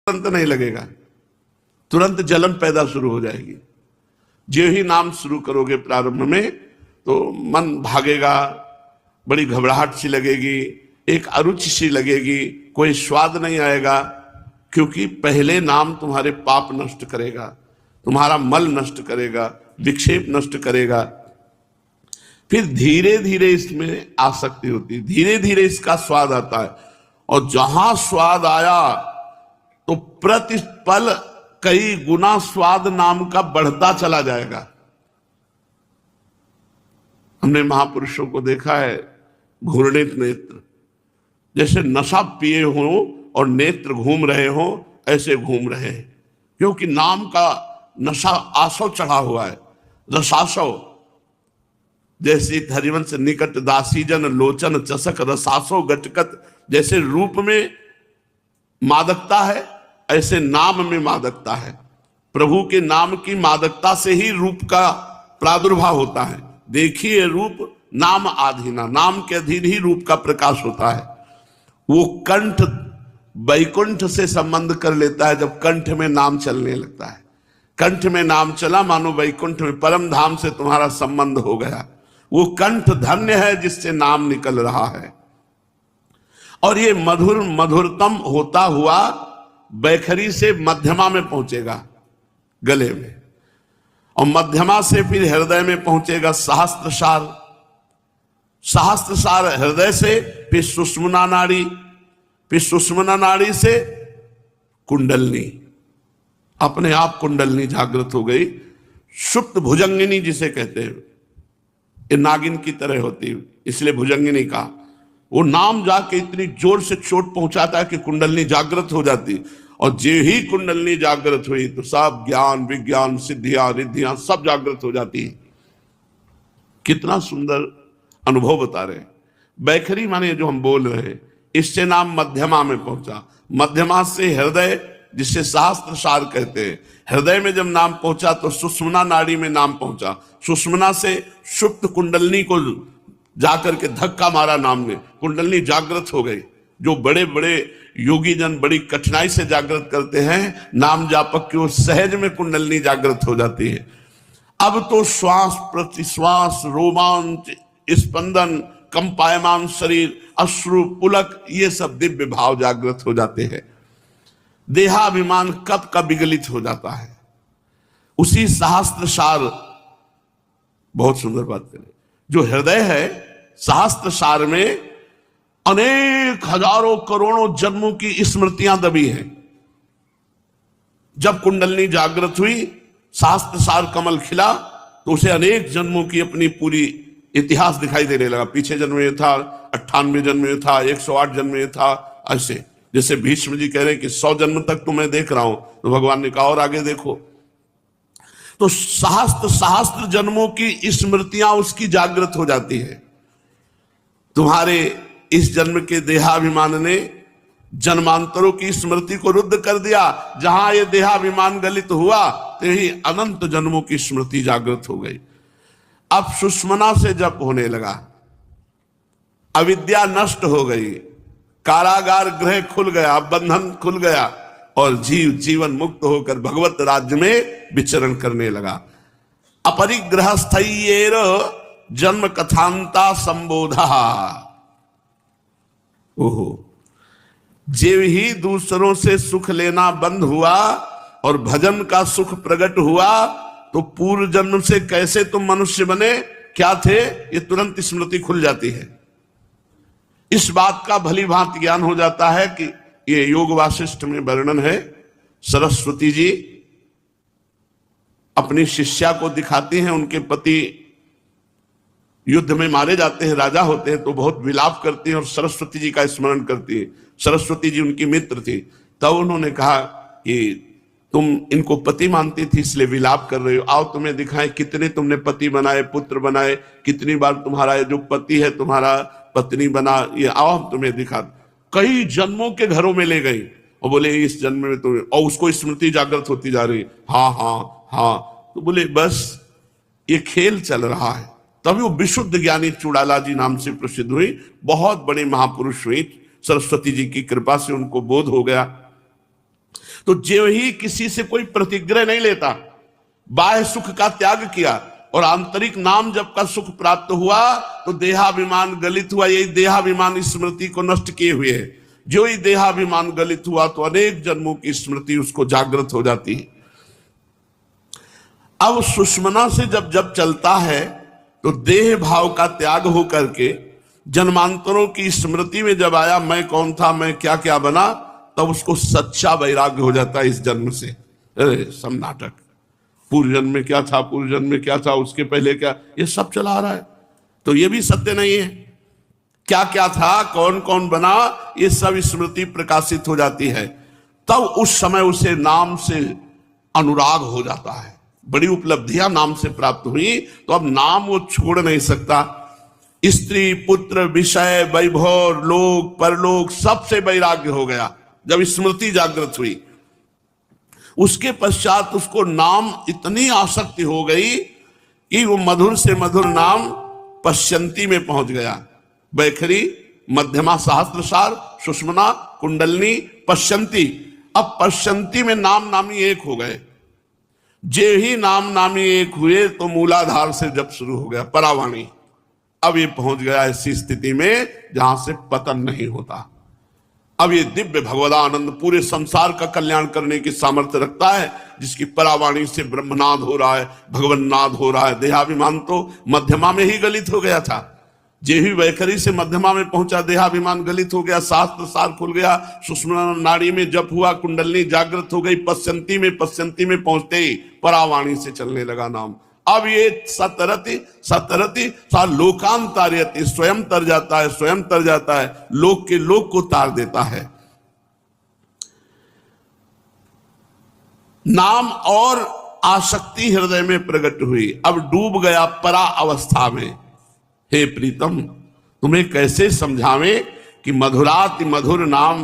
तुरंत नहीं लगेगा, तुरंत जलन पैदा शुरू हो जाएगी। जो ही नाम शुरू करोगे प्रारंभ में तो मन भागेगा, बड़ी घबराहट सी लगेगी, एक अरुचि सी लगेगी, कोई स्वाद नहीं आएगा, क्योंकि पहले नाम तुम्हारे पाप नष्ट करेगा, तुम्हारा मल नष्ट करेगा, विक्षेप नष्ट करेगा। फिर धीरे धीरे इसमें आसक्ति होती है, धीरे धीरे इसका स्वाद आता है, और जहां स्वाद आया तो प्रतिपल कई गुना स्वाद नाम का बढ़ता चला जाएगा। हमने महापुरुषों को देखा है, घूर्णित नेत्र, जैसे नशा पिए हो और नेत्र घूम रहे हो, ऐसे घूम रहे हैं, क्योंकि नाम का नशा आसव चढ़ा हुआ है, रसासव। जैसे हरिवंश निकट दासीजन लोचन चसक रसासो गटकत, जैसे रूप में मादकता है ऐसे नाम में मादकता है। प्रभु के नाम की मादकता से ही रूप का प्रादुर्भाव होता है। देखिए रूप नाम आधीना, नाम के अधीन ही रूप का प्रकाश होता है। वो कंठ वैकुंठ से संबंध कर लेता है जब कंठ में नाम चलने लगता है। कंठ में नाम चला मानो वैकुंठ में परम धाम से तुम्हारा संबंध हो गया। वो कंठ धन्य है जिससे नाम निकल रहा है। और ये मधुर मधुरतम होता हुआ बैखरी से मध्यमा में पहुंचेगा, गले में, और मध्यमा से फिर हृदय में पहुंचेगा सहस्त्रसार, सहस्त्रसार हृदय से फिर सुषुम्ना नाड़ी, फिर सुषुम्ना नाड़ी से कुंडलनी, अपने आप कुंडलनी जागृत हो गई। सुप्त भुजंगिनी जिसे कहते हैं, ये नागिन की तरह होती है, इसलिए भुजंगिनी का। वो नाम जाके इतनी जोर से चोट पहुंचाता है कि कुंडलनी जागृत हो जाती, और जे ही कुंडलनी जागृत हुई तो सब ज्ञान विज्ञान सिद्धियां रिद्धियां सब जागृत हो जाती है। कितना सुंदर अनुभव बता रहे हैं। बैखरी माने जो हम बोल रहे हैं, इससे नाम मध्यमा में पहुंचा, मध्यमा से हृदय जिसे सहस्त्रसार कहते हैं, हृदय में जब नाम पहुंचा तो सुषुम्ना नाड़ी में नाम पहुंचा, सुषुम्ना से सुप्त कुंडलनी को जाकर के धक्का मारा नाम ने, कुंडलनी जागृत हो गई। जो बड़े बड़े योगी जन बड़ी कठिनाई से जागृत करते हैं नाम जापक की, वो सहज में कुंडलनी जागृत हो जाती है। अब तो श्वास प्रतिश्वास, रोमांच, स्पंदन, कंपायमान शरीर, अश्रु पुलक, ये सब दिव्य भाव जागृत हो जाते हैं। देहाभिमान कब का विगलित हो जाता है। उसी सहस्त्रसार, बहुत सुंदर बात करें, जो हृदय है सहस्त्रसार में अनेक हजारों करोड़ों जन्मों की स्मृतियां दबी हैं। जब कुंडलनी जागृत हुई, सहस्त्रसार कमल खिला, तो उसे अनेक जन्मों की अपनी पूरी इतिहास दिखाई देने लगा। पीछे जन्म में था, 98 जन्म में था, 108 जन्म में था, ऐसे। जैसे भीष्म जी कह रहे हैं कि 100 जन्म तक तो मैं देख रहा हूं, तो भगवान ने कहा और आगे देखो। तो सहस्त्र सहस्त्र जन्मों की स्मृतियां उसकी जागृत हो जाती है। तुम्हारे इस जन्म के देहाभिमान ने जन्मांतरों की स्मृति को रुद्ध कर दिया। जहां ये देहाभिमान गलित हुआ तो ही अनंत जन्मों की स्मृति जागृत हो गई। अब सुषुम्ना से जप होने लगा, अविद्या नष्ट हो गई, कारागार गृह खुल गया, बंधन खुल गया, और जीव जीवन मुक्त होकर भगवत राज्य में विचरण करने लगा। अपरिग्रहस्थय्येर जन्म कथांता संबोधा। ओहो, जीव ही दूसरों से सुख लेना बंद हुआ और भजन का सुख प्रकट हुआ, तो पूर्व जन्म से कैसे तुम मनुष्य बने, क्या थे, ये तुरंत स्मृति खुल जाती है। इस बात का भली भांति ज्ञान हो जाता है कि ये योग वासिष्ठ में वर्णन है। सरस्वती जी अपनी शिष्या को दिखाती हैं, उनके पति युद्ध में मारे जाते हैं, राजा होते हैं, तो बहुत विलाप करती हैं और सरस्वती जी का स्मरण करती है। सरस्वती जी उनकी मित्र थी। तब उन्होंने कहा कि तुम इनको पति मानती थी इसलिए विलाप कर रही हो, आओ तुम्हें दिखाएं कितने तुमने पति बनाए, पुत्र बनाए, कितनी बार तुम्हारा जो पति है तुम्हारा पत्नी बना, ये आओ हम तुम्हें दिखा। कई जन्मों के घरों में ले गई और बोले इस जन्म में तो, और उसको स्मृति जागृत होती जा रही, हाँ हाँ हाँ। तो बोले बस ये खेल चल रहा है। तभी वो विशुद्ध ज्ञानी चुड़ाला जी नाम से प्रसिद्ध हुई, बहुत बड़े महापुरुष हुई। सरस्वती जी की कृपा से उनको बोध हो गया। तो जो ही किसी से कोई प्रतिग्रह नहीं लेता, बाह्य सुख का त्याग किया और आंतरिक नाम जप का सुख प्राप्त हुआ, तो देहाभिमान गलित हुआ। यही देहाभिमान स्मृति को नष्ट किए हुए है। जो ही देहाभिमान गलित हुआ तो अनेक जन्मों की स्मृति उसको जागृत हो जाती है। अब सुषमना से जब जब चलता है तो देह भाव का त्याग हो करके जन्मांतरों की स्मृति में जब आया, मैं कौन था, मैं क्या क्या बना, तब उसको सच्चा वैराग्य हो जाता है इस जन्म से। अरे सब नाटक, पूर्व जन्म में क्या था, पूर्व जन्म में क्या था, उसके पहले क्या, ये सब चला रहा है, तो ये भी सत्य नहीं है। क्या क्या था, कौन कौन बना, ये सब स्मृति प्रकाशित हो जाती है। तब उस समय उसे नाम से अनुराग हो जाता है। बड़ी उपलब्धियां नाम से प्राप्त हुई, तो अब नाम वो छोड़ नहीं सकता। स्त्री, पुत्र, विषय, वैभव, लोक, परलोक, सबसे वैराग्य हो गया जब स्मृति जागृत हुई। उसके पश्चात उसको नाम इतनी आसक्ति हो गई कि वो मधुर से मधुर नाम पश्यंती में पहुंच गया। वैखरी, मध्यमा, सहस्त्रसार, सुषमना, कुंडलनी, पश्यंती। अब पश्यंती में नाम नामी एक हो गए। जे ही नाम नामी एक हुए तो मूलाधार से जब शुरू हो गया परावाणी। अब ये पहुंच गया ऐसी स्थिति में जहां से पतन नहीं होता। अब ये दिव्य भगवदानंद पूरे संसार का कल्याण करने की सामर्थ्य रखता है, जिसकी परावाणी से ब्रह्मनाद हो रहा है, भगवन्नाद हो रहा है। देहाभिमान तो मध्यमा में ही गलित हो गया था। जे ही वैखरी से मध्यमा में पहुंचा, देहाभिमान गलित हो गया, शास्त्र सार खुल गया, सुषुम्ना नाड़ी में जप हुआ, कुंडलनी जागृत हो गई, पश्यंती में पहुंचते ही परावाणी से चलने लगा नाम। अब ये सतरति सतरति सा लोकांतार्यति, स्वयं तर जाता है, स्वयं तर जाता है, लोक के लोक को तार देता है। नाम और आसक्ति हृदय में प्रकट हुई, अब डूब गया परा अवस्था में। हे प्रीतम, तुम्हें कैसे समझावें कि मधुराति मधुर नाम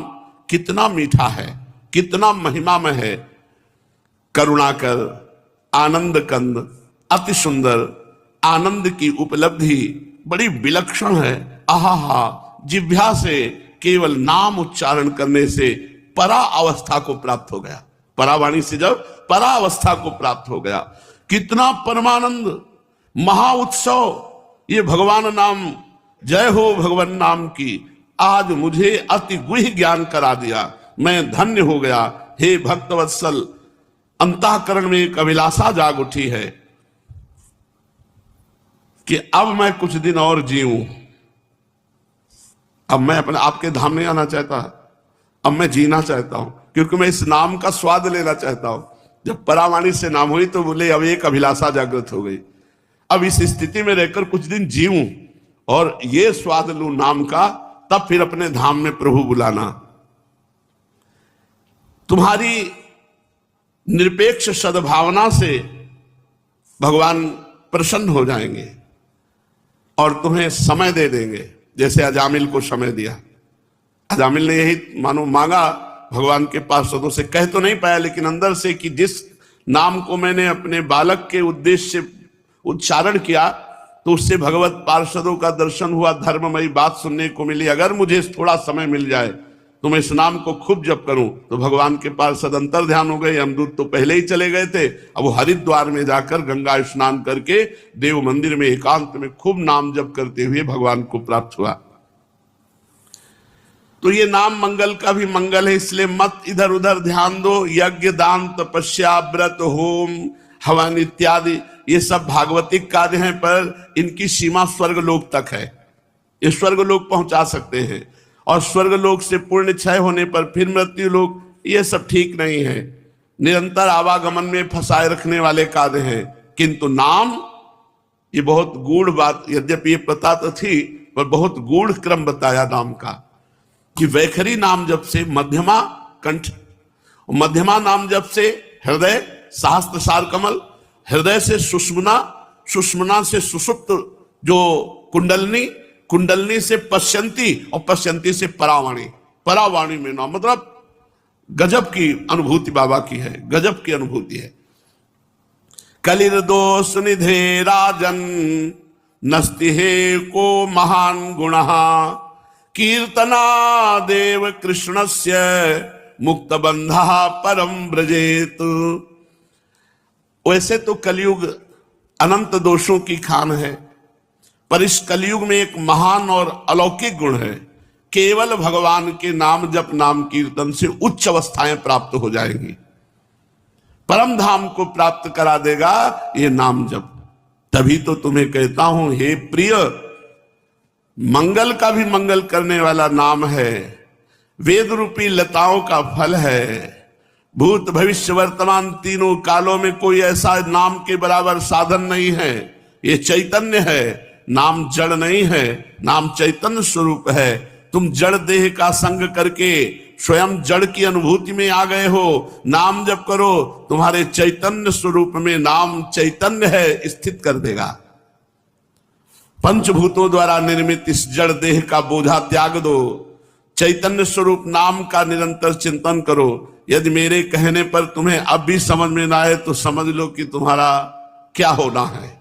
कितना मीठा है, कितना महिमामय है। करुणाकर, आनंद कंद, अति सुंदर, आनंद की उपलब्धि बड़ी विलक्षण है। आहा, जिह्वा से केवल नाम उच्चारण करने से परा अवस्था को प्राप्त हो गया। परावाणी से जब परा अवस्था को प्राप्त हो गया, कितना परमानंद, महा उत्सव। ये भगवान नाम, जय हो भगवान नाम की, आज मुझे अति गुह्य ज्ञान करा दिया, मैं धन्य हो गया। हे भक्तवत्सल, अंतःकरण में एक अभिलाषा जाग उठी है कि अब मैं कुछ दिन और जीऊं। अब मैं अपने आपके धाम नहीं आना चाहता, अब मैं जीना चाहता हूं, क्योंकि मैं इस नाम का स्वाद लेना चाहता हूं। जब परावाणी से नाम हुई तो बोले अब एक अभिलाषा जागृत हो गई, अब इस स्थिति में रहकर कुछ दिन जीऊं और ये स्वाद लूं नाम का, तब फिर अपने धाम में प्रभु बुलाना। तुम्हारी निरपेक्ष सद्भावना से भगवान प्रसन्न हो जाएंगे और तुम्हें समय दे देंगे, जैसे अजामिल को समय दिया। अजामिल ने यही मानो मांगा भगवान के पार्षदों से, कह तो नहीं पाया लेकिन अंदर से कि जिस नाम को मैंने अपने बालक के उद्देश्य से उच्चारण किया तो उससे भगवत पार्षदों का दर्शन हुआ, धर्ममयी बात सुनने को मिली। अगर मुझे थोड़ा समय मिल जाए तो मैं इस नाम को खूब जप करूं। तो भगवान के पार्षद अंतर ध्यान हो गए। यमदूत तो पहले ही चले गए थे, अब वो हरिद्वार में जाकर गंगा स्नान करके देव मंदिर में एकांत में खूब नाम जप करते हुए भगवान को प्राप्त हुआ। तो ये नाम मंगल का भी मंगल है, इसलिए मत इधर उधर ध्यान दो। यज्ञ, दान, तपस्या, व्रत, होम, हवन इत्यादि ये सब भागवतिक कार्य हैं, पर इनकी सीमा स्वर्गलोक तक है। ये स्वर्गलोक पहुंचा सकते हैं, और स्वर्गलोक से पुण्य क्षय होने पर फिर मृत्यु लोक, ये सब ठीक नहीं है। निरंतर आवागमन में फंसाए रखने वाले कार्य हैं। किंतु नाम, ये बहुत गूढ़ बात, यद्यपि ये पता तो थी पर बहुत गूढ़ क्रम बताया नाम का, कि वैखरी नाम जप से मध्यमा कंठ, मध्यमा नाम जप से हृदय, सहस्त्र सार कमल, हृदय से सुषुम्ना, सुषुम्ना से सुषुप्त जो कुंडलनी, कुंडलनी से पश्यंती, और पश्यंती से परावाणी। परावाणी में नाम मतलब गजब की अनुभूति बाबा की है, गजब की अनुभूति है। कलिर दोष निधे राजन नस्ति हे को महान गुणः कीर्तना देव कृष्णस्य मुक्त बंधा परम ब्रजेत। वैसे तो कलयुग अनंत दोषों की खान है, पर इस कलयुग में एक महान और अलौकिक गुण है, केवल भगवान के नाम जप नाम कीर्तन से उच्च अवस्थाएं प्राप्त हो जाएंगी, परम धाम को प्राप्त करा देगा ये नाम जप। तभी तो तुम्हें कहता हूं हे प्रिय, मंगल का भी मंगल करने वाला नाम है, वेद रूपी लताओं का फल है, भूत भविष्य वर्तमान तीनों कालों में कोई ऐसा नाम के बराबर साधन नहीं है। ये चैतन्य है, नाम जड़ नहीं है, नाम चैतन्य स्वरूप है। तुम जड़ देह का संग करके स्वयं जड़ की अनुभूति में आ गए हो, नाम जप करो, तुम्हारे चैतन्य स्वरूप में नाम चैतन्य है, स्थित कर देगा। पंचभूतों द्वारा निर्मित इस जड़ देह का बोझा त्याग दो, चैतन्य स्वरूप नाम का निरंतर चिंतन करो। यदि मेरे कहने पर तुम्हें अब भी समझ में ना आए तो समझ लो कि तुम्हारा क्या होना है।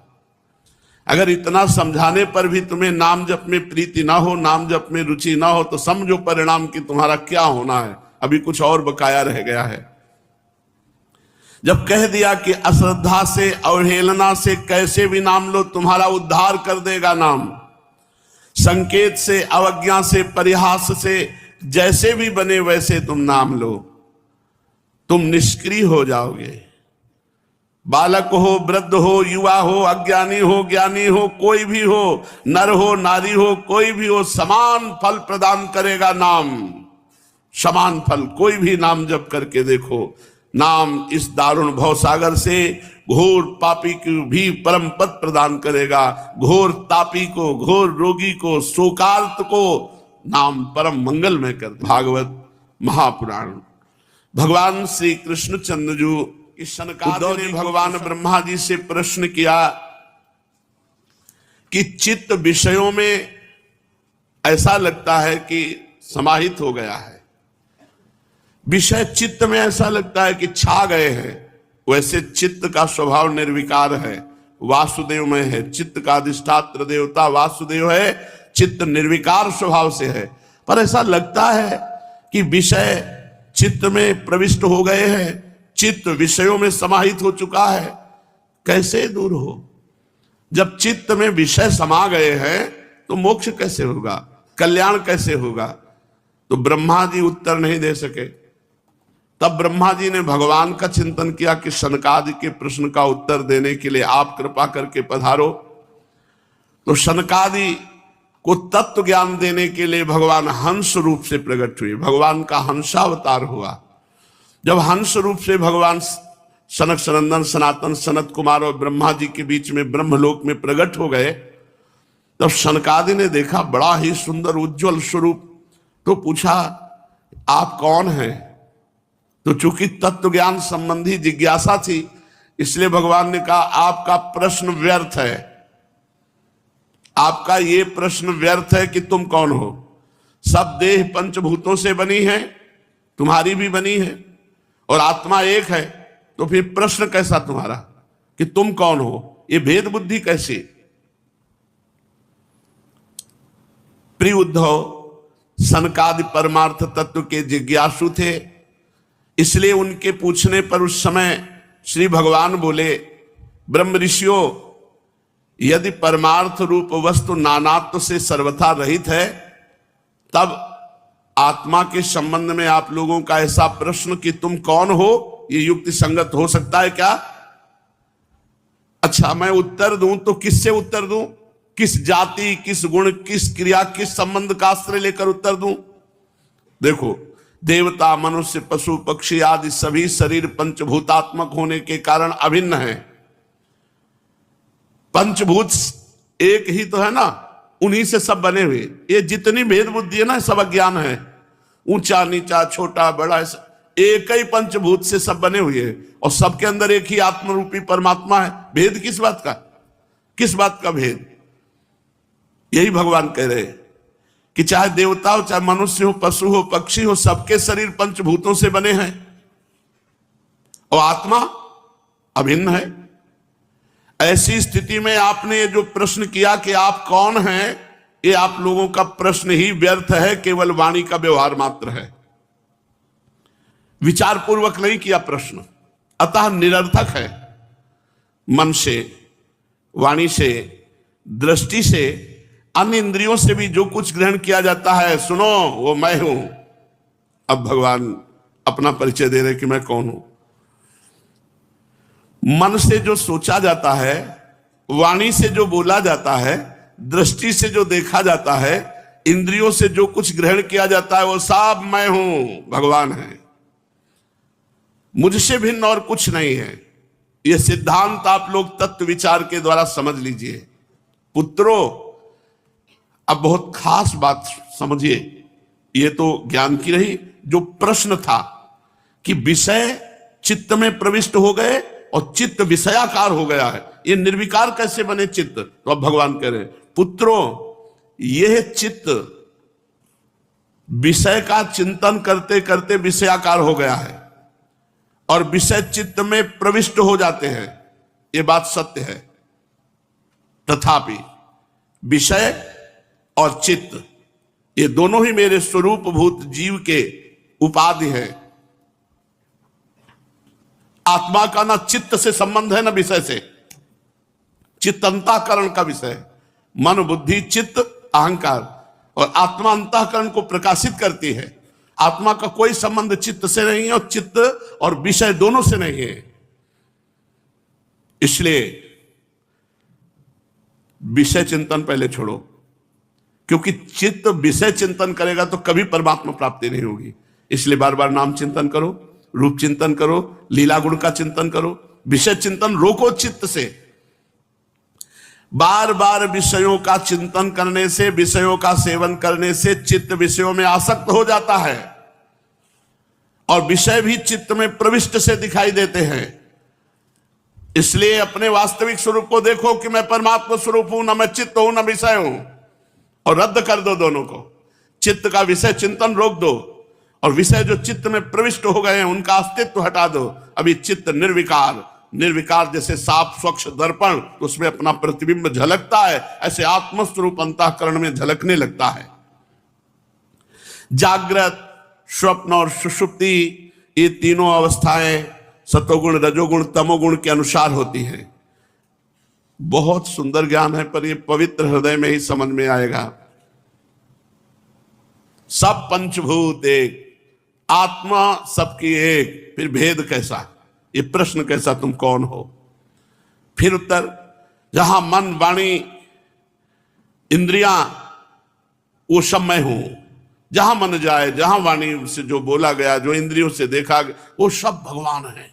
अगर इतना समझाने पर भी तुम्हें नाम जप में प्रीति ना हो, नाम जप में रुचि ना हो, तो समझो परिणाम कि तुम्हारा क्या होना है। अभी कुछ और बकाया रह गया है। जब कह दिया कि अश्रद्धा से अवहेलना से कैसे भी नाम लो, तुम्हारा उद्धार कर देगा नाम। संकेत से, अवज्ञा से, परिहास से, जैसे भी बने वैसे तुम नाम लो, तुम निष्क्रिय हो जाओगे। बालक हो, वृद्ध हो, युवा हो, अज्ञानी हो, ज्ञानी हो, कोई भी हो, नर हो, नारी हो, कोई भी हो, समान फल प्रदान करेगा नाम, समान फल। कोई भी नाम जप करके देखो, नाम इस दारुण भवसागर से घोर पापी को भी परम पद प्रदान करेगा। घोर तापी को, घोर रोगी को, शोकार्त को नाम परम मंगलमय कर। भागवत महापुराण। भगवान श्री कृष्ण चंद्र जो सनकादिक ने भगवान ब्रह्मा जी से प्रश्न किया कि चित्त विषयों में ऐसा लगता है कि समाहित हो गया है, विषय चित्त में ऐसा लगता है कि छा गए हैं। वैसे चित्त का स्वभाव निर्विकार है, वासुदेवमय है। चित्त का अधिष्ठात्र देवता वासुदेव है, चित्त निर्विकार स्वभाव से है। पर ऐसा लगता है कि विषय चित्त में प्रविष्ट हो गए हैं, चित्त विषयों में समाहित हो चुका है। कैसे दूर हो? जब चित्त में विषय समा गए हैं तो मोक्ष कैसे होगा, कल्याण कैसे होगा? तो ब्रह्मा जी उत्तर नहीं दे सके। तब ब्रह्मा जी ने भगवान का चिंतन किया कि सनकादि के प्रश्न का उत्तर देने के लिए आप कृपा करके पधारो। तो सनकादि को तत्व ज्ञान देने के लिए भगवान हंस रूप से प्रकट हुए। भगवान का हंसावतार हुआ। जब हंस रूप से भगवान सनक सनंदन सनातन सनत कुमार और ब्रह्मा जी के बीच में ब्रह्मलोक में प्रकट हो गए, तब सनकादि ने देखा बड़ा ही सुंदर उज्जवल स्वरूप। तो पूछा आप कौन हैं? तो चूंकि तत्व ज्ञान संबंधी जिज्ञासा थी, इसलिए भगवान ने कहा आपका प्रश्न व्यर्थ है, आपका ये प्रश्न व्यर्थ है कि तुम कौन हो। सब देह पंचभूतों से बनी है, तुम्हारी भी बनी है, और आत्मा एक है। तो फिर प्रश्न कैसा तुम्हारा कि तुम कौन हो? ये भेद बुद्धि कैसी? प्रिय उद्धव, सनकादि परमार्थ तत्व के जिज्ञासु थे, इसलिए उनके पूछने पर उस समय श्री भगवान बोले ब्रह्म ऋषियों, यदि परमार्थ रूप वस्तु नानात्व से सर्वथा रहित है, तब आत्मा के संबंध में आप लोगों का ऐसा प्रश्न कि तुम कौन हो, ये युक्ति संगत हो सकता है क्या? अच्छा, मैं उत्तर दूं तो किससे उत्तर दूं? किस जाति, किस गुण, किस क्रिया, किस संबंध का आश्रय लेकर उत्तर दूं? देखो, देवता, मनुष्य, पशु, पक्षी आदि सभी शरीर पंचभूतात्मक होने के कारण अभिन्न है। पंचभूत एक ही तो है ना, उन्हीं से सब बने हुए। ये जितनी भेद बुद्धि है ना, सब अज्ञान है। ऊंचा नीचा, छोटा बड़ा, एक ही पंचभूत से सब बने हुए हैं, और सबके अंदर एक ही आत्मरूपी परमात्मा है। भेद किस बात का? किस बात का भेद? यही भगवान कह रहे हैं कि चाहे देवता हो, चाहे मनुष्य हो, पशु हो, पक्षी हो, सबके शरीर पंचभूतों से बने हैं, और आत्मा अभिन्न है। ऐसी स्थिति में आपने जो प्रश्न किया कि आप कौन हैं, ये आप लोगों का प्रश्न ही व्यर्थ है, केवल वाणी का व्यवहार मात्र है। विचार पूर्वक नहीं किया प्रश्न, अतः निरर्थक है। मन से, वाणी से, दृष्टि से, अन्य इंद्रियों से भी जो कुछ ग्रहण किया जाता है, सुनो वो मैं हूं। अब भगवान अपना परिचय दे रहे कि मैं कौन हूं। मन से जो सोचा जाता है, वाणी से जो बोला जाता है, दृष्टि से जो देखा जाता है, इंद्रियों से जो कुछ ग्रहण किया जाता है, वो सब मैं हूं, भगवान है। मुझसे भिन्न और कुछ नहीं है। यह सिद्धांत आप लोग तत्व विचार के द्वारा समझ लीजिए। पुत्रों, अब बहुत खास बात समझिए, यह तो ज्ञान की रही। जो प्रश्न था कि विषय चित्त में प्रविष्ट हो गए और चित्त विषयाकार हो गया है, ये निर्विकार कैसे बने चित्त? तो अब भगवान कह रहे हैं, पुत्रों, यह चित्त विषय का चिंतन करते करते विषयाकार हो गया है और विषय चित्त में प्रविष्ट हो जाते हैं, यह बात सत्य है। तथापि विषय और चित्त ये दोनों ही मेरे स्वरूप भूत जीव के उपाधि है। आत्मा का ना चित्त से संबंध है ना विषय से। चित्त अंतःकरण का विषय है। मन, बुद्धि, चित्त, अहंकार, और आत्मा अंतःकरण को प्रकाशित करती है। आत्मा का कोई संबंध चित्त से नहीं है और चित्त और विषय दोनों से नहीं है। इसलिए विषय चिंतन पहले छोड़ो, क्योंकि चित्त विषय चिंतन करेगा तो कभी परमात्मा प्राप्ति नहीं होगी। इसलिए बार बार नाम चिंतन करो, रूप चिंतन करो, लीला गुण का चिंतन करो। विषय चिंतन रोको चित्त से। बार बार विषयों का चिंतन करने से, विषयों का सेवन करने से चित्त विषयों में आसक्त हो जाता है और विषय भी चित्त में प्रविष्ट से दिखाई देते हैं। इसलिए अपने वास्तविक स्वरूप को देखो कि मैं परमात्मा स्वरूप हूं, ना मैं चित्त हूं ना विषय हूं, और रद्द कर दो दोनों को। चित्त का विषय चिंतन रोक दो और विषय जो चित्त में प्रविष्ट हो गए हैं उनका अस्तित्व हटा दो। अभी चित्त निर्विकार, निर्विकार जैसे साफ स्वच्छ दर्पण, उसमें अपना प्रतिबिंब झलकता है, ऐसे आत्मस्वरूप अंतःकरण में झलकने लगता है। जागृत, स्वप्न और सुषुप्ति, ये तीनों अवस्थाएं सतोगुण, रजोगुण, तमोगुण के अनुसार होती हैं। बहुत सुंदर ज्ञान है, पर ये पवित्र हृदय में ही समझ में आएगा। सब पंचभूत एक, आत्मा सबकी एक, फिर भेद कैसा? ये प्रश्न कैसा? तुम कौन हो? फिर उत्तर, जहां मन, वाणी, इंद्रियां, वो सब मैं हूं। जहां मन जाए, जहां वाणी से जो बोला गया, जो इंद्रियों से देखा गया, वो सब भगवान है।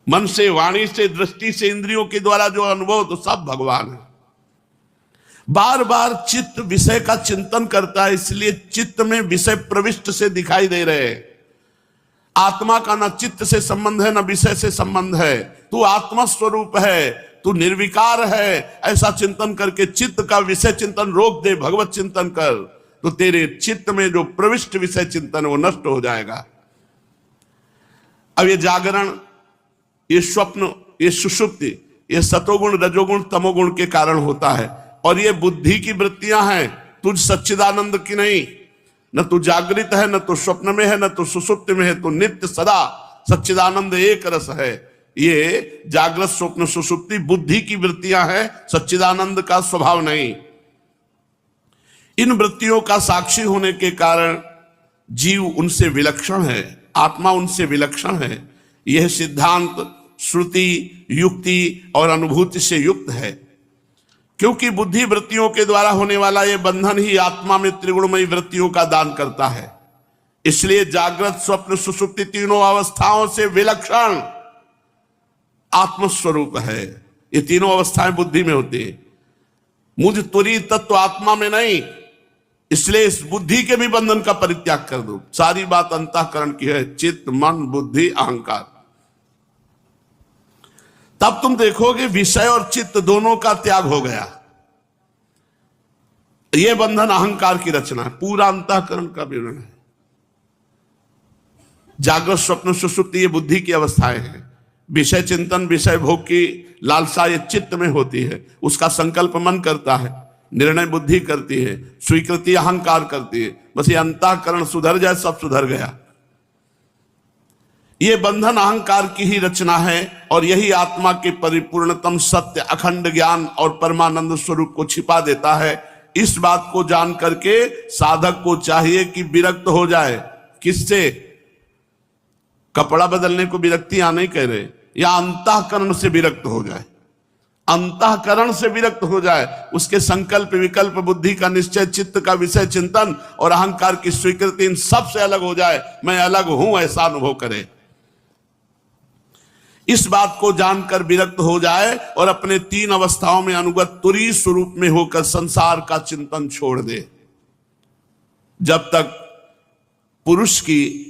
मन से, वाणी से, दृष्टि से, इंद्रियों के द्वारा जो अनुभव, तो सब भगवान है। बार बार चित्त विषय का चिंतन करता है, इसलिए चित्त में विषय प्रविष्ट से दिखाई दे रहे हैं। आत्मा का ना चित्त से संबंध है ना विषय से संबंध है। तू आत्मा स्वरूप है, तू निर्विकार है। ऐसा चिंतन करके चित्त का विषय चिंतन रोक दे, भगवत चिंतन कर, तो तेरे चित्त में जो प्रविष्ट विषय चिंतन वो नष्ट हो जाएगा। अब ये जागरण, ये स्वप्न, ये सुषुप्ति, ये सतोगुण, रजोगुण, तमोगुण के कारण होता है। और ये बुद्धि की वृत्तियां हैं, तुझ सच्चिदानंद की नहीं। न तू जागृत है, न तो स्वप्न में है, न तो सुसुप्ति में है। तो नित्य सदा सच्चिदानंद एक रस है। ये जागृत, स्वप्न, सुसुप्ति बुद्धि की वृत्तियां हैं, सच्चिदानंद का स्वभाव नहीं। इन वृत्तियों का साक्षी होने के कारण जीव उनसे विलक्षण है, आत्मा उनसे विलक्षण है। यह सिद्धांत श्रुति, युक्ति और अनुभूति से युक्त है, क्योंकि बुद्धि वृत्तियों के द्वारा होने वाला यह बंधन ही आत्मा में त्रिगुणमयी वृत्तियों का दान करता है। इसलिए जागृत, स्वप्न, सुषुप्ति तीनों अवस्थाओं से विलक्षण आत्मस्वरूप है। ये तीनों अवस्थाएं बुद्धि में होती है, मुझ तुरी तत्व आत्मा में नहीं। इसलिए इस बुद्धि के भी बंधन का परित्याग कर दो। सारी बात अंतःकरण की है, चित्त, मन, बुद्धि, अहंकार। तब तुम देखोगे विषय और चित्त दोनों का त्याग हो गया। यह बंधन अहंकार की रचना है, पूरा अंतःकरण का विवरण है। जागृत, स्वप्न, सुषुप्ति ये बुद्धि की अवस्थाएं हैं। विषय चिंतन, विषय भोग की लालसा ये चित्त में होती है। उसका संकल्प मन करता है, निर्णय बुद्धि करती है, स्वीकृति अहंकार करती है। बस ये अंतःकरण सुधर जाए, सब सुधर गया। ये बंधन अहंकार की ही रचना है और यही आत्मा के परिपूर्णतम सत्य, अखंड ज्ञान और परमानंद स्वरूप को छिपा देता है। इस बात को जान करके साधक को चाहिए कि विरक्त हो जाए। किससे? कपड़ा बदलने को विरक्ति यहां नहीं कह रहे, या अंतःकरण से विरक्त हो जाए, अंतःकरण से विरक्त हो जाए। उसके संकल्प, विकल्प, बुद्धि का निश्चय, चित्त का विषय चिंतन और अहंकार की स्वीकृति, इन सब से अलग हो जाए। मैं अलग हूं ऐसा अनुभव करे। इस बात को जानकर विरक्त हो जाए और अपने तीन अवस्थाओं में अनुगत तुरी स्वरूप में होकर संसार का चिंतन छोड़ दे। जब तक पुरुष की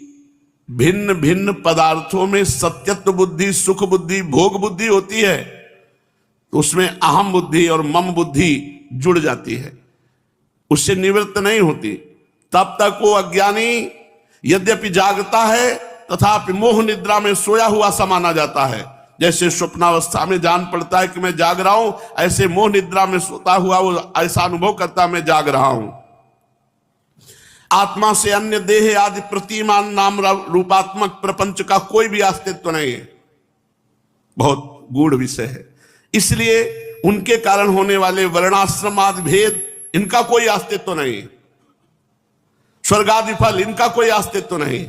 भिन्न भिन्न पदार्थों में सत्यत्व बुद्धि, सुख बुद्धि, भोग बुद्धि होती है, तो उसमें अहम बुद्धि और मम बुद्धि जुड़ जाती है, उससे निवृत्त नहीं होती। तब तक वो अज्ञानी यद्यपि जागता है तथापि मोह निद्रा में सोया हुआ सा माना जाता है। जैसे स्वप्नावस्था में जान पड़ता है कि मैं जाग रहा हूं, ऐसे मोह निद्रा में सोता हुआ वो ऐसा अनुभव करता मैं जाग रहा हूं। आत्मा से अन्य देह आदि प्रतिमान नाम रूपात्मक प्रपंच का कोई भी अस्तित्व नहीं है। बहुत गूढ़ विषय है। इसलिए उनके कारण होने वाले वर्णाश्रम आदि भेद, इनका कोई अस्तित्व नहीं। स्वर्ग आदि फल, इनका कोई अस्तित्व नहीं।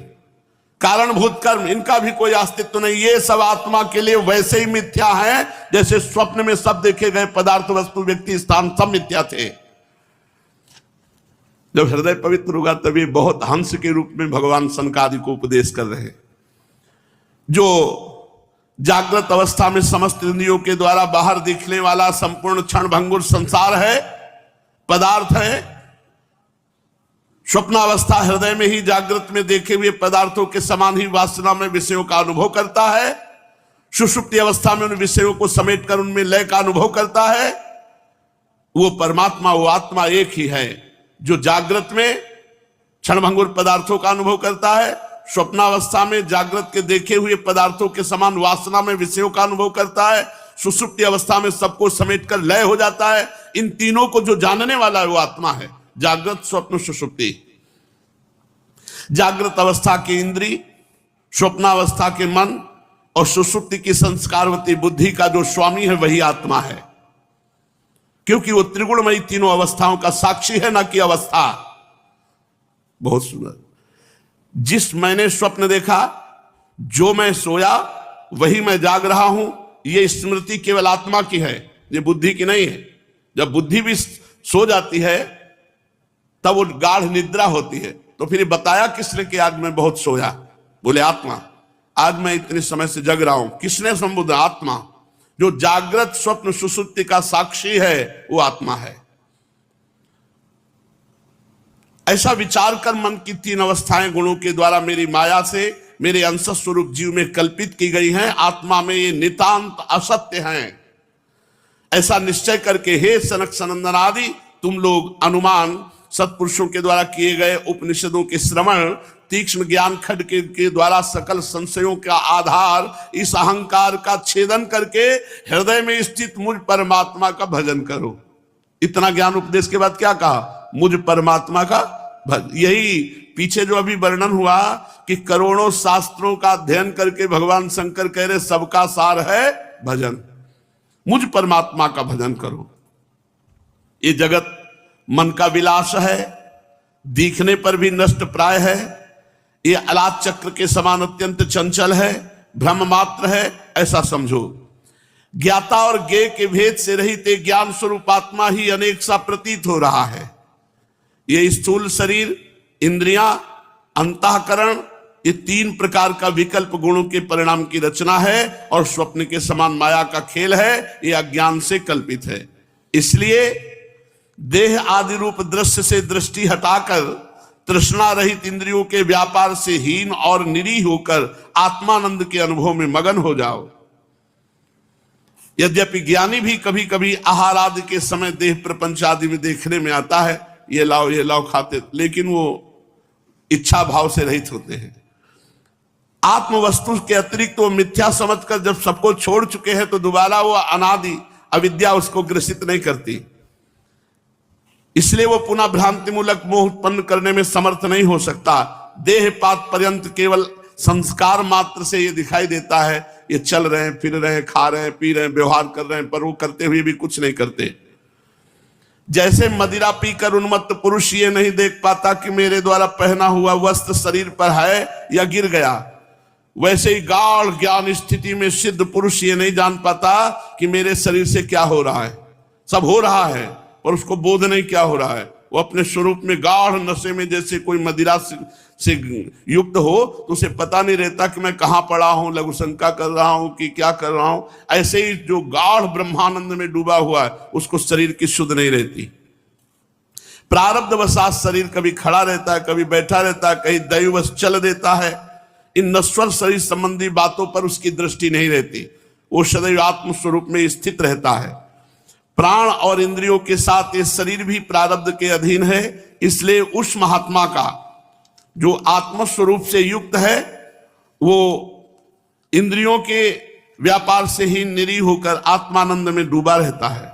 कारणभूत कर्म, इनका भी कोई अस्तित्व नहीं। ये सब आत्मा के लिए वैसे ही मिथ्या है जैसे स्वप्न में सब देखे गए पदार्थ, वस्तु, व्यक्ति, स्थान सब मिथ्या थे। जब हृदय पवित्र होगा तभी बहुत हंस के रूप में भगवान सनकादि को उपदेश कर रहे हैं। जो जागृत अवस्था में समस्त इंद्रियों के द्वारा बाहर दिखने वाला संपूर्ण क्षण भंगुर संसार है, पदार्थ है, स्वप्नावस्था हृदय में ही जागृत में देखे हुए पदार्थों के समान ही वासना में विषयों का अनुभव करता है। सुषुप्ति अवस्था में उन विषयों को समेटकर उनमें लय का अनुभव करता है। वो परमात्मा, वो आत्मा एक ही है जो जागृत में क्षणभंगुर पदार्थों का अनुभव करता है, स्वप्नावस्था में जागृत के देखे हुए पदार्थों के समान वासना में विषयों का अनुभव करता है, सुषुप्ति अवस्था में सबको समेटकर लय हो जाता है। इन तीनों को जो जानने वाला है वो आत्मा है। जागृत, स्वप्न, सुषुप्ति। जागृत अवस्था की इंद्री, स्वप्नावस्था के मन और सुषुप्ति की संस्कारवती बुद्धि का जो स्वामी है वही आत्मा है, क्योंकि वो त्रिगुणमयी तीनों अवस्थाओं का साक्षी है, ना कि अवस्था। बहुत सुंदर। जिस मैंने स्वप्न देखा, जो मैं सोया वही मैं जाग रहा हूं, ये स्मृति केवल आत्मा की है, ये बुद्धि की नहीं है। जब बुद्धि भी सो जाती है तब वो गाढ़ निद्रा होती है। तो फिर बताया किसने कि आज मैं बहुत सोया? बोले आत्मा। आज मैं इतने समय से जग रहा हूं। किसने संबोधा? आत्मा। जो जागृत, स्वप्न, सुषुप्ति का साक्षी है वो आत्मा है। ऐसा विचार कर मन की तीन अवस्थाएं गुणों के द्वारा मेरी माया से मेरे अंश स्वरूप जीव में कल्पित की गई हैं। आत्मा में ये नितांत असत्य हैं। ऐसा निश्चय करके हे सनक सनंदन आदि तुम लोग अनुमान, सत्पुरुषों के द्वारा किए गए उपनिषदों के श्रवण, तीक्ष्ण ज्ञान खड के द्वारा सकल संशयों का आधार इस अहंकार का छेदन करके हृदय में स्थित मुझ परमात्मा का भजन करो। इतना ज्ञान उपदेश के बाद क्या कहा? मुझ परमात्मा का भजन। यही पीछे जो अभी वर्णन हुआ कि करोड़ों शास्त्रों का अध्ययन करके भगवान शंकर कह रहे सबका सार है भजन। मुझ परमात्मा का भजन करो। ये जगत मन का विलास है, दिखने पर भी नष्ट प्राय है। ये अलाद चक्र के समान अत्यंत चंचल है, भ्रम मात्र है, ऐसा समझो। ज्ञाता और ज्ञेय के भेद से रहित एक ज्ञान स्वरूप आत्मा ही अनेक सा प्रतीत हो रहा है। ये स्थूल शरीर, इंद्रियां, अंतःकरण, ये तीन प्रकार का विकल्प गुणों के परिणाम की रचना है और स्वप्न के समान माया का खेल है। ये अज्ञान से कल्पित है। इसलिए देह आदि रूप दृश्य से दृष्टि हटाकर तृष्णा रहित इंद्रियों के व्यापार से हीन और निरीह होकर आत्मानंद के अनुभव में मगन हो जाओ। यद्यपि ज्ञानी भी कभी कभी आहार आदि के समय देह प्रपंच आदि में देखने में आता है, ये लाओ खाते, लेकिन वो इच्छा भाव से रहित होते हैं। आत्म वस्तु के अतिरिक्त वो मिथ्या समझकर जब सबको छोड़ चुके हैं तो दोबारा वो अनादि अविद्या उसको ग्रसित नहीं करती। इसलिए वो पुनः भ्रांति मूलक मोह उत्पन्न करने में समर्थ नहीं हो सकता। देह पात पर्यंत केवल संस्कार मात्र से ये दिखाई देता है, ये चल रहे हैं, फिर रहे हैं, खा रहे हैं, पी रहे हैं, व्यवहार कर रहे हैं, पर वो करते हुए भी कुछ नहीं करते। जैसे मदिरा पीकर उन्मत्त पुरुष ये नहीं देख पाता कि मेरे द्वारा पहना हुआ वस्त्र शरीर पर है या गिर गया, वैसे ही गाढ़ ज्ञान स्थिति में सिद्ध पुरुष ये नहीं जान पाता कि मेरे शरीर से क्या हो रहा है। सब हो रहा है पर उसको बोध नहीं क्या हो रहा है। वो अपने स्वरूप में गाढ़ नशे में, जैसे कोई मदिरा से युक्त हो तो उसे पता नहीं रहता कि मैं कहाँ पड़ा हूं, लघु शंका कर रहा हूं कि क्या कर रहा हूं। ऐसे ही जो गाढ़ ब्रह्मानंद में डूबा हुआ है उसको शरीर की शुद्ध नहीं रहती। प्रारब्धवशात शरीर कभी खड़ा रहता है, कभी बैठा रहता है, कहीं दैववश चल देता है। इन नश्वर शरीर संबंधी बातों पर उसकी दृष्टि नहीं रहती, वो सदैव आत्म स्वरूप में स्थित रहता है। प्राण और इंद्रियों के साथ ये शरीर भी प्रारब्ध के अधीन है। इसलिए उस महात्मा का जो आत्म स्वरूप से युक्त है वो इंद्रियों के व्यापार से ही निरीह होकर आत्मानंद में डूबा रहता है।